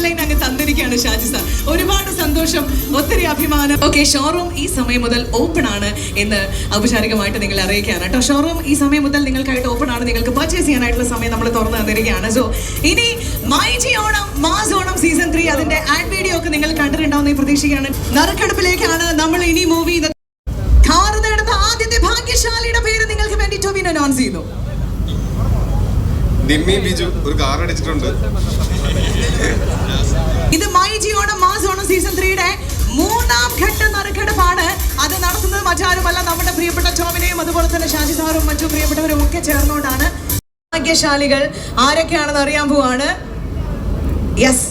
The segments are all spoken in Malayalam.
ലൈൻ അങ്ങ് തന്നിരിക്കുകയാണ് ഷാജി സാർ. ഒരുപാട് സന്തോഷം, ഒത്തിരി അഭിമാനം. ഓക്കെ, ഷോറൂം ഈ സമയം മുതൽ ഓപ്പൺ ആണ് എന്ന് ഔപചാരികമായിട്ട് നിങ്ങൾ അറിയിക്കുകയാണ് കേട്ടോ. ഷോറൂം ഈ സമയം മുതൽ നിങ്ങൾക്കായിട്ട് ഓപ്പൺ ആണ്. നിങ്ങൾക്ക് പർച്ചേസ് ചെയ്യാനായിട്ടുള്ള സമയം നമ്മൾ തുറന്നു തന്നിരിക്കുകയാണ്. സോ ഇനി മൈജി ഓണം മാസ് ഓണം സീസൺ 3 അതിന്റെ ആഡ് വീഡിയോ ഒക്കെ നിങ്ങൾ കണ്ടിട്ടുണ്ടാവുന്ന പ്രതീക്ഷിക്കുകയാണ്. നറുക്കെടുപ്പിലേക്കാണ് നമ്മൾ ഇനി മൂവ് ചെയ്യുന്നത്. കാർ നേടുന്ന ആദ്യത്തെ ഭാഗ്യശാലിയുടെ പേര് നിങ്ങൾക്ക് വേണ്ടി ടോവിനോ അനൗൺസ് ചെയ്യുന്നു. നിമ്മി ബിജു ഒരു കാർ അടിച്ചിട്ടുണ്ട്. ഇത് മൈജി ഓണം മാസ് ഓണം സീസൺ 3യുടെ 3ാം ഘട്ട നറുക്കെടുപ്പാണ്. അത് നടത്തുന്നത് മറ്റാരുമല്ല, നമ്മുടെ പ്രിയപ്പെട്ട ടോവിനെയും അതുപോലെ തന്നെ ഷാജി സാറും മറ്റു പ്രിയപ്പെട്ടവരും ഒക്കെ ചേർന്നുകൊണ്ടാണ്. ഭാഗ്യശാലികൾ ആരൊക്കെയാണെന്ന് അറിയാൻ പോവാണ്. യെസ്,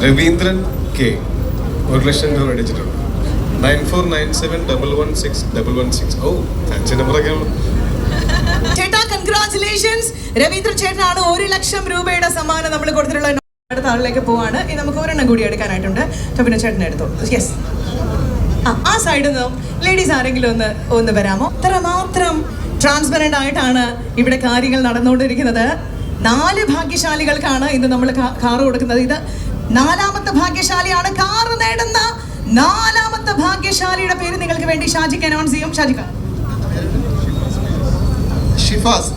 രവീന്ദ്രൻ കെ 1,00,000 രൂപ അടിച്ചിട്ടുണ്ട്. 9497116116. ഓ, ഫാൻസി നമ്പറൊക്കെയാണ്. ചേട്ടാ കൺഗ്രാറ്റുലേഷൻസ്. രവീന്ദ്ര ചേട്ടനാണ് 1,00,000 രൂപയുടെ സമ്മാനം നമ്മൾ കൊടുത്തിട്ടുള്ള. അടുത്ത ആളിലേക്ക് പോവാണ്. ഇനി നമുക്ക് ഒരെണ്ണം കൂടി എടുക്കാനായിട്ടുണ്ട്. ടോവിനോ ചേട്ടനെ എടുത്തു. യെസ്, ആ സൈഡിൽ നിന്നും ലേഡീസ് ആരെങ്കിലും ഒന്ന് വരാമോ? അത്രമാത്രം ട്രാൻസ്പെറന്റ് ആയിട്ടാണ് ഇവിടെ കാര്യങ്ങൾ നടന്നുകൊണ്ടിരിക്കുന്നത്. 4 ഭാഗ്യശാലികൾക്കാണ് ഇന്ന് നമ്മൾ കാറ് കൊടുക്കുന്നത്. ഇത് 4ാമത്തെ ഭാഗ്യശാലിയാണ്. കാറ് നേടുന്ന 4ാമത്തെ ഭാഗ്യശാലിയുടെ പേര് നിങ്ങൾക്ക് വേണ്ടി ഷാജിക്ക് അനൗൺസ് ചെയ്യും. ഷാജിക്ക. ഷിഫാസ്.